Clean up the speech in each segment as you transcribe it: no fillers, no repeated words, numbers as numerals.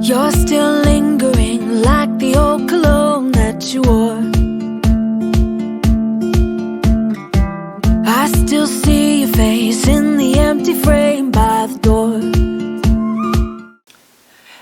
You're still lingering like the old cologne that you wore. I still see your face in the empty frame by the door.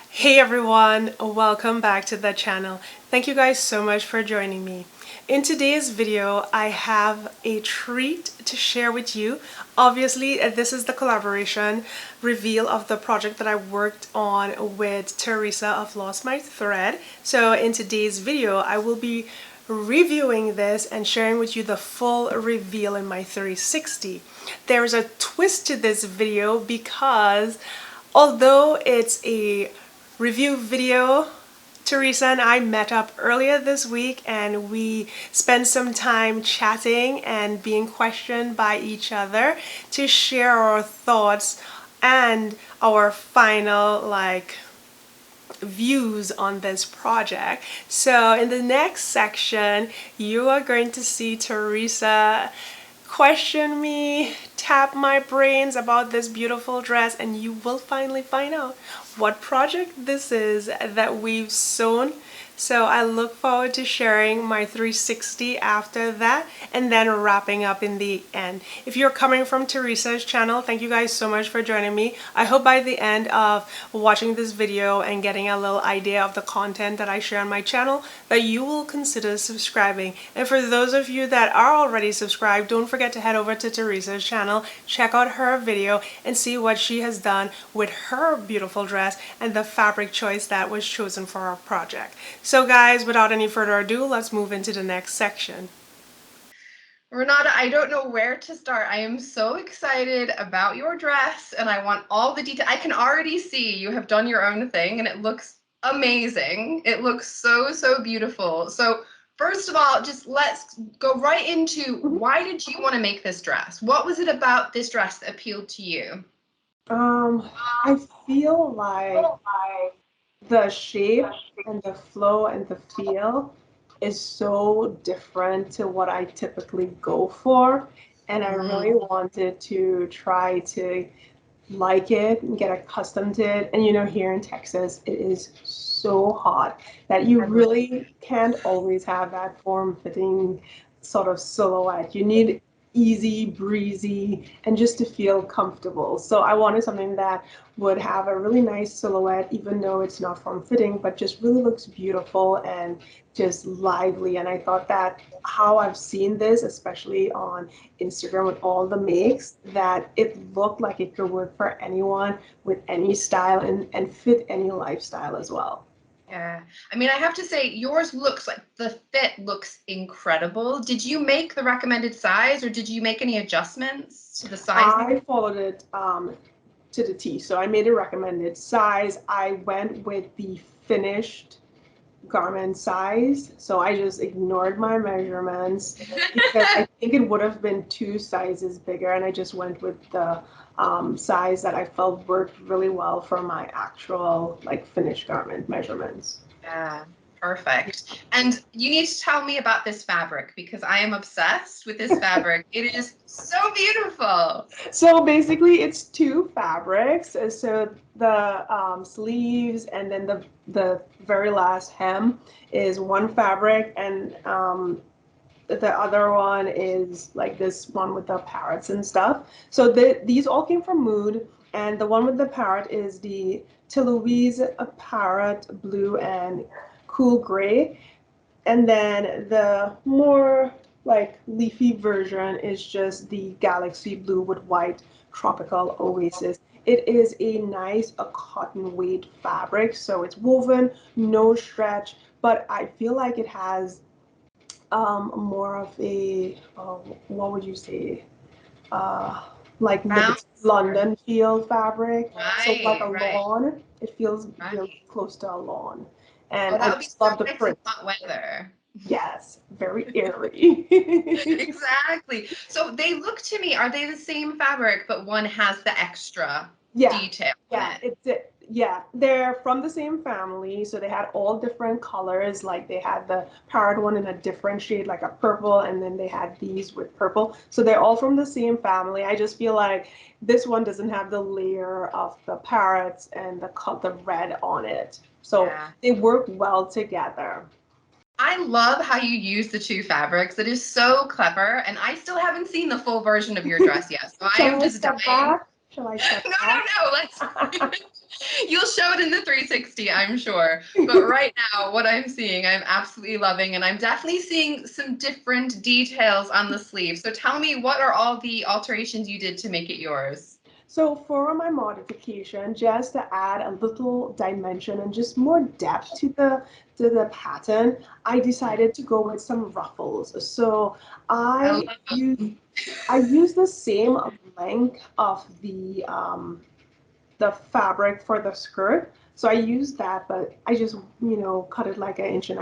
Hey everyone, welcome back to the channel. Thank you guys so much for joining me. In today's video, I have a treat to share with you. Obviously, this is the collaboration reveal of the project that I worked on with Theresa of Lost My Thread. So in today's video, I will be reviewing this and sharing with you the full reveal in my 360. There's a twist to this video because although it's a review video, Theresa and I met up earlier this week and we spent some time chatting and being questioned by each other to share our thoughts and our final views on this project. So in the next section, you are going to see Theresa question me, tap my brains about this beautiful dress, and you will finally find out what project this is that we've sewn. So I look forward to sharing my 360 after that and then wrapping up in the end. If you're coming from Theresa's channel, thank you guys so much for joining me. I hope by the end of watching this video and getting a little idea of the content that I share on my channel that you will consider subscribing. And for those of you that are already subscribed, don't forget to head over to Theresa's channel, check out her video and see what she has done with her beautiful dress and the fabric choice that was chosen for our project. So guys, without any further ado, let's move into the next section. Renata, I don't know where to start. I am so excited about your dress and I want all the detail. I can already see you have done your own thing and it looks amazing. It looks so, so beautiful. So first of all, just let's go right into why did you want to make this dress? What was it about this dress that appealed to you? I feel like the shape and the flow and the feel is so different to what I typically go for, and I really wanted to try to like it and get accustomed to it. And you know, here in Texas it is so hot that you really can't always have that form-fitting sort of silhouette. You need easy, breezy, and just to feel comfortable. So I wanted something that would have a really nice silhouette, even though it's not form-fitting, but just really looks beautiful and just lively. And I thought that how I've seen this, especially on Instagram with all the makes, that it looked like it could work for anyone with any style and fit any lifestyle as well. Yeah, I mean, I have to say yours looks like the fit looks incredible. Did you make the recommended size or did you make any adjustments to the sizing? I followed it to the T. So I made a recommended size. I went with the finished garment size. So I just ignored my measurements because I think it would have been 2 sizes bigger. And I just went with the size that I felt worked really well for my actual finished garment measurements. Yeah, perfect. And you need to tell me about this fabric because I am obsessed with this fabric. It is so beautiful. So basically it's 2 fabrics. So the sleeves and then the very last hem is 1 fabric, and the other one is like this one with the parrots and stuff. So these all came from Mood, and the one with the parrot is the Toulouse parrot blue and cool gray, and then the more leafy version is just the galaxy blue with white tropical oasis. It is a nice cotton weight fabric, so it's woven, no stretch, but I feel like it has more of a what would you say, like London feel fabric. So like a lawn, it feels really close to a lawn, and I just love the print. Hot weather. Yes, very airy. Exactly. So they look to me, are they the same fabric, but one has the extra detail? Yeah, Yeah, they're from the same family, so they had all different colors. Like they had the parrot one in a different shade, like a purple, and then they had these with purple. So they're all from the same family. I just feel like this one doesn't have the layer of the parrots and the red on it. So Yeah. they work well together. I love how you use the two fabrics. It is so clever, and I still haven't seen the full version of your dress yet, so I Shall am I just step dying. back? Shall I step No, back? no, no. Let's. You'll show it in the 360, I'm sure. But right now, what I'm seeing, I'm absolutely loving, and I'm definitely seeing some different details on the sleeve. So tell me, what are all the alterations you did to make it yours? So for my modification, just to add a little dimension and just more depth to the pattern, I decided to go with some ruffles. So I love I use them. I use the same length of the fabric for the skirt. So I use that, but I just, cut it like 1.5 inches.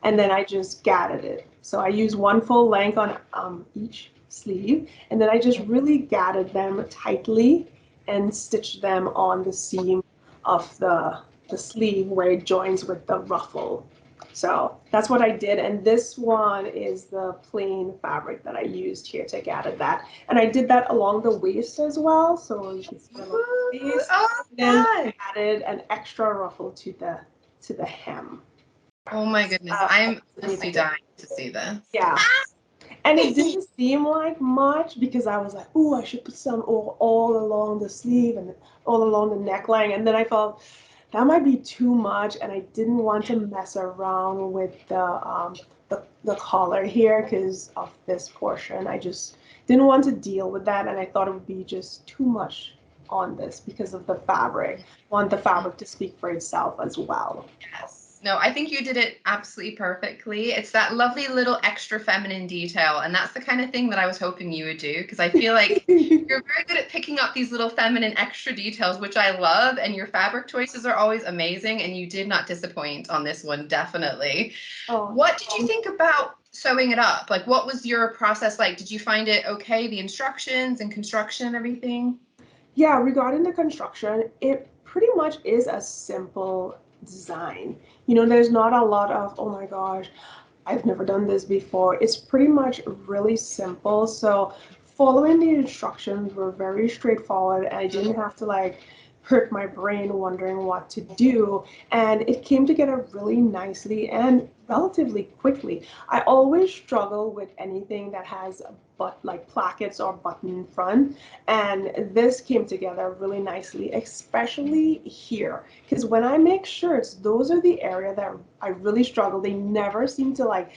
And then I just gathered it. So I use one full length on each sleeve, and then I just really gathered them tightly and stitched them on the seam of the sleeve where it joins with the ruffle. So that's what I did, and this one is the plain fabric that I used here to gather that. And I did that along the waist as well, so you can see along the Ooh, waist. oh Then my God. I added an extra ruffle to the hem. Oh my goodness. Uh, I'm honestly dying to see this. yeah, and it didn't seem like much because I was like, oh, I should put some all along the sleeve and all along the neckline. And then I felt that might be too much, and I didn't want to mess around with the collar here because of this portion. I just didn't want to deal with that, and I thought it would be just too much on this because of the fabric. Want the fabric to speak for itself as well. Yes. No, I think you did it absolutely perfectly. It's that lovely little extra feminine detail. And that's the kind of thing that I was hoping you would do, because I feel like you're very good at picking up these little feminine extra details, which I love. And your fabric choices are always amazing. And you did not disappoint on this one, definitely. Oh, What did you think about sewing it up? Like, what was your process like? Did you find it okay, the instructions and construction and everything? yeah, regarding the construction, it pretty much is a simple design. There's not a lot of, oh my gosh, I've never done this before. It's pretty much really simple. So following the instructions were very straightforward. And I didn't have to like hurt my brain wondering what to do. And it came together really nicely and relatively quickly. I always struggle with anything that has like plackets or button front. And this came together really nicely, especially here. Because when I make shirts, those are the area that I really struggle. They never seem to like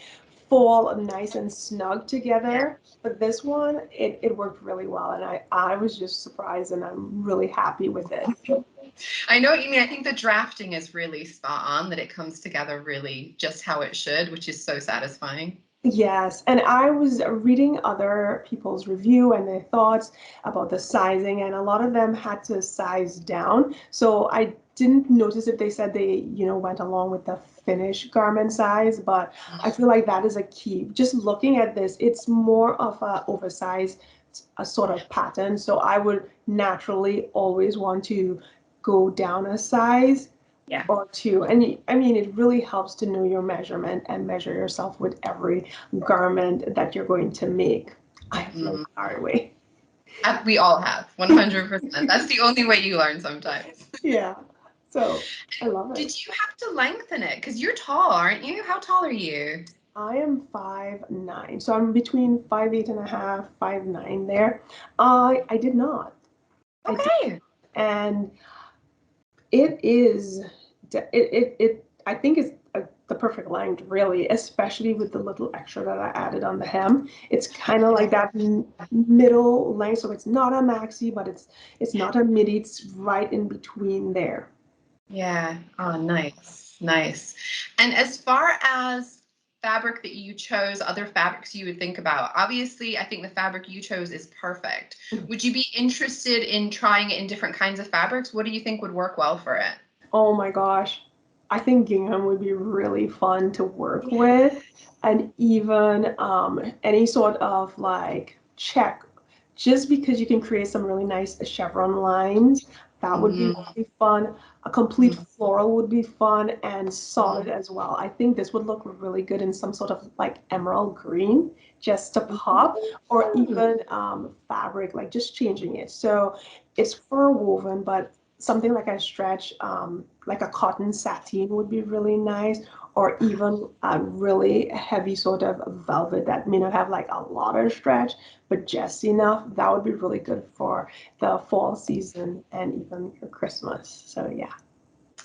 fall nice and snug together. But this one, it worked really well. And I was just surprised, and I'm really happy with it. I know what you mean. I think the drafting is really spot on, that it comes together really just how it should, which is so satisfying. Yes, and I was reading other people's review and their thoughts about the sizing, and a lot of them had to size down. So I didn't notice if they said they, went along with the finished garment size, but I feel like that is a key. Just looking at this, it's more of a oversized a sort of pattern. So I would naturally always want to go down a size Yeah. or two. And I mean, it really helps to know your measurement and measure yourself with every garment that you're going to make. I have learned the hard way. We all have, 100%. That's the only way you learn sometimes. Yeah. So I love it. Did you have to lengthen it? Because you're tall, aren't you? How tall are you? I am 5'9", so I'm between 5'8.5", 5'9" there. I did not. I did, Okay. and it is. It I think it's the perfect length, really, especially with the little extra that I added on the hem. It's kind of like that middle length, so it's not a maxi, but it's not a midi. It's right in between there. Yeah. Oh, nice. Nice. And as far as fabric that you chose, other fabrics you would think about, obviously, I think the fabric you chose is perfect. Would you be interested in trying it in different kinds of fabrics? What do you think would work well for it? Oh my gosh. I think gingham would be really fun to work with, and even any sort of like check, just because you can create some really nice chevron lines. That would be really fun. A complete floral would be fun and solid as well. I think this would look really good in some sort of like emerald green just to pop, or even fabric, like just changing it. So it's fur woven, but something like a stretch, like a cotton sateen would be really nice, or even a really heavy sort of velvet that may not have like a lot of stretch, but just enough. That would be really good for the fall season and even for Christmas. So yeah.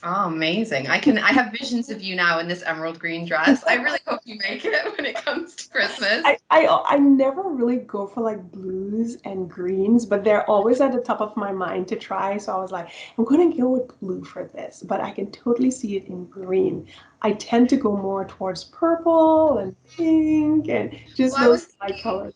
Oh, amazing. I have visions of you now in this emerald green dress. I really hope you make it when it comes to Christmas. I never really go for like blues and greens, but they're always at the top of my mind to try. So I was like, I'm gonna go with blue for this, but I can totally see it in green. I tend to go more towards purple and pink and just Well, I was those light thinking colors.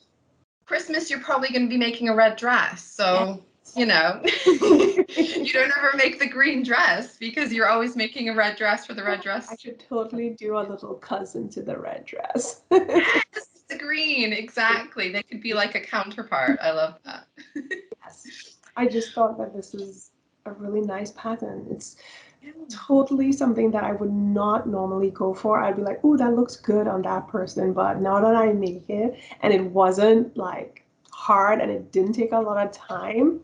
Christmas, you're probably going to be making a red dress. So, you know, you don't ever make the green dress because you're always making a red dress for the red I dress. should totally do a little cousin to the red dress. Yes, the green, exactly. They could be like a counterpart. I love that. Yes. I just thought that this is a really nice pattern. It's totally something that I would not normally go for. I'd be like, oh, that looks good on that person. But now that I make it and it wasn't like hard and it didn't take a lot of time,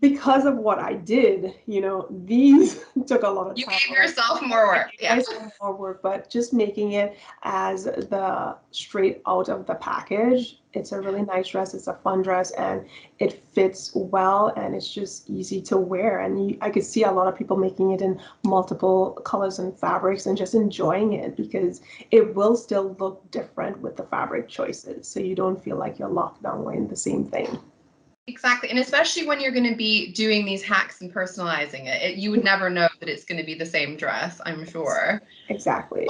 because of what I did, these took a lot of You time. gave yourself more work. Yeah. Some more work, but just making it as the straight out of the package, it's a really nice dress. It's a fun dress and it fits well and it's just easy to wear. And I could see a lot of people making it in multiple colors and fabrics and just enjoying it because it will still look different with the fabric choices. So you don't feel like you're locked down wearing the same thing. Exactly. And especially when you're going to be doing these hacks and personalizing it, you would never know that it's going to be the same dress, I'm sure. Exactly.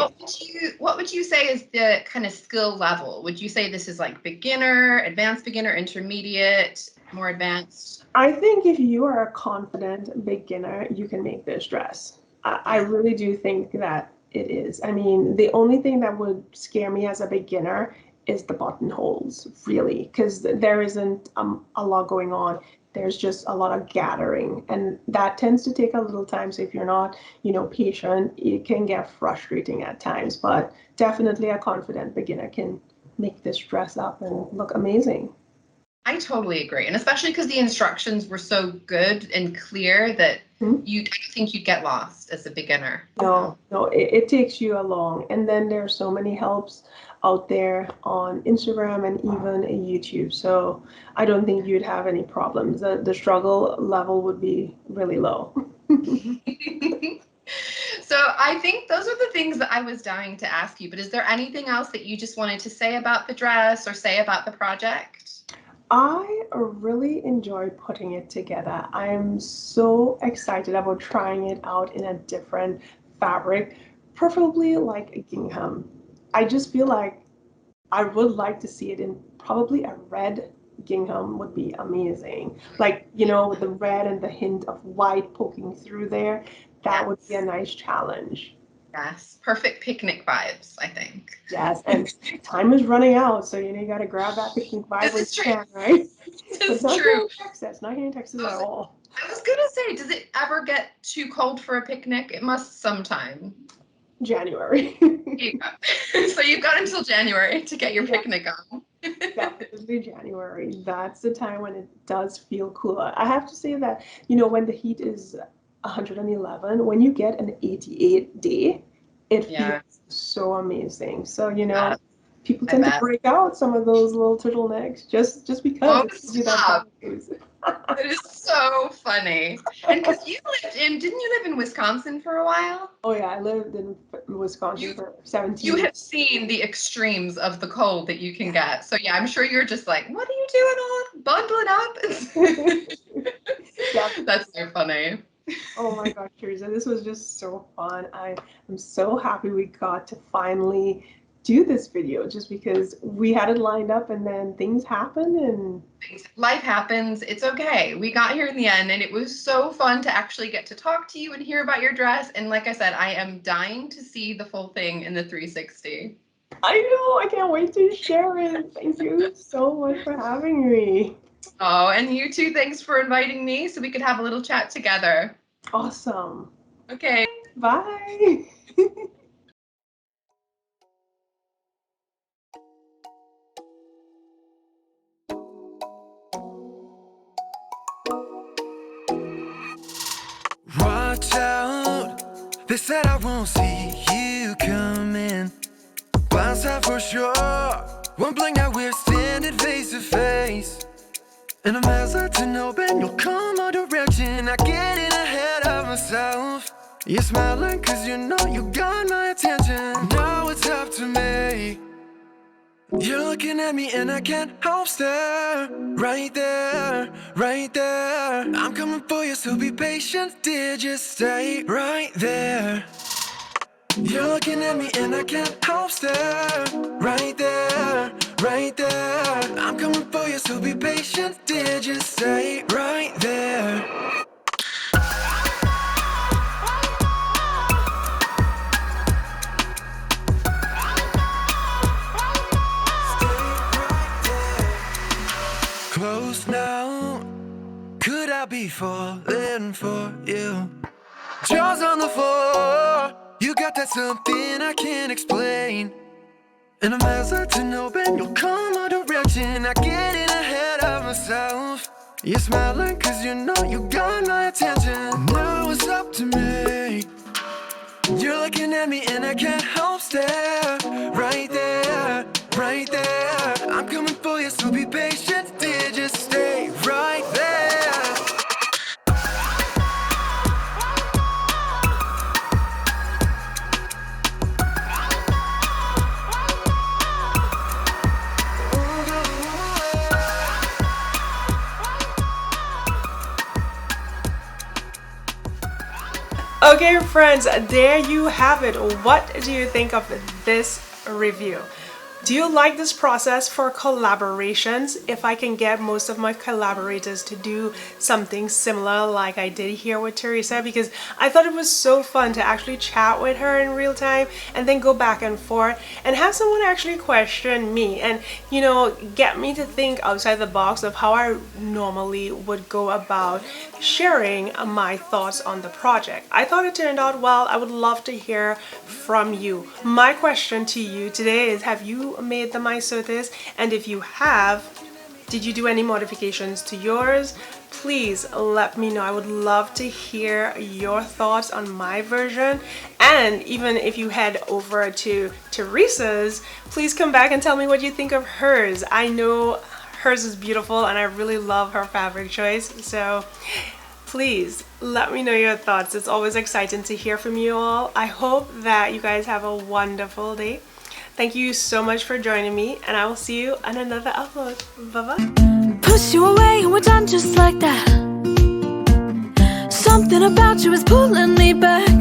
What would you say is the kind of skill level? Would you say this is like beginner, advanced beginner, intermediate, more advanced? I think if you are a confident beginner, you can make this dress. I really do think that it is. I mean, the only thing that would scare me as a beginner is the buttonholes, really, because there isn't a lot going on. There's just a lot of gathering, and that tends to take a little time. So if you're not, patient, it can get frustrating at times. But definitely a confident beginner can make this dress up and look amazing. I totally agree. And especially because the instructions were so good and clear that I don't think you'd get lost as a beginner. No, it takes you along. And then there are so many helps out there on Instagram and even YouTube. So I don't think you'd have any problems. The struggle level would be really low. So I think those are the things that I was dying to ask you. But is there anything else that you just wanted to say about the dress or say about the project? I really enjoyed putting it together. I'm so excited about trying it out in a different fabric, preferably like a gingham. I just feel like I would like to see it in probably a red gingham would be amazing. Like, with the red and the hint of white poking through there, that would be a nice challenge. Yes, perfect picnic vibes, I think. Yes, and time is running out, so you got to grab that picnic vibe when you can, right? This is But not here true. in Texas, not here in Texas at all. I was gonna say, does it ever get too cold for a picnic? It must sometime. January. So you've got until January to get your picnic on. Definitely January. That's the time when it does feel cooler. I have to say that, when the heat is 111, when you get an 88 day, it feels so amazing. So, people tend to break out some of those little turtlenecks just because it gives you that buzz. It is so funny. And because didn't you live in Wisconsin for a while? Oh yeah, I lived in Wisconsin for 17 years. You have seen the extremes of the cold that you can get. So yeah, I'm sure you're just like, what are you doing all bundling up? That's so funny. Oh my gosh, Theresa, this was just so fun. I am so happy we got to finally do this video just because we had it lined up and then things happen and life happens. It's okay. We got here in the end and it was so fun to actually get to talk to you and hear about your dress. And like I said, I am dying to see the full thing in the 360. I know, I can't wait to share it. Thank you so much for having me. Oh, and you too, thanks for inviting me so we could have a little chat together. Awesome. Okay. Bye. Watch out, they said I won't see you coming. Blind side for sure. One blink now we're standing face to face. And I'm hesitant, hoping you'll come our direction. I getting ahead of myself. You're smiling cause you know you got my attention. Now it's up to me. You're looking at me and I can't help stare. Right there, right there. I'm coming for you, so be patient, dear, just stay right there. You're looking at me and I can't help stare. Right there, right there. I'm coming for you, so be patient, dear, just stay right there. Close now, could I be falling for you? Jaws on the floor, you got that something I can't explain. And I'm hesitant, hoping you'll come our direction. I getting ahead of myself. You're smiling cause you know you got my attention. Now it's up to me. You're looking at me and I can't help stare. Right there, right there. I'm coming for you, so be patient, dear, just stay right there. Okay, friends, there you have it. What do you think of this review? Do you like this process for collaborations? If I can get most of my collaborators to do something similar like I did here with Theresa, because I thought it was so fun to actually chat with her in real time and then go back and forth and have someone actually question me and, you know, get me to think outside the box of how I normally would go about sharing my thoughts on the project. I thought it turned out well. I would love to hear from you. My question to you today is, have you made the Myosotis? And if you have, did you do any modifications to yours? Please let me know. I would love to hear your thoughts on my version. And even if you head over to Theresa's, please come back and tell me what you think of hers. I know hers is beautiful and I really love her fabric choice. So please let me know your thoughts. It's always exciting to hear from you all. I hope that you guys have a wonderful day. Thank you so much for joining me, and I will see you on another upload. Bye-bye. Push you away and we're done just like that. Something about you is pulling me back.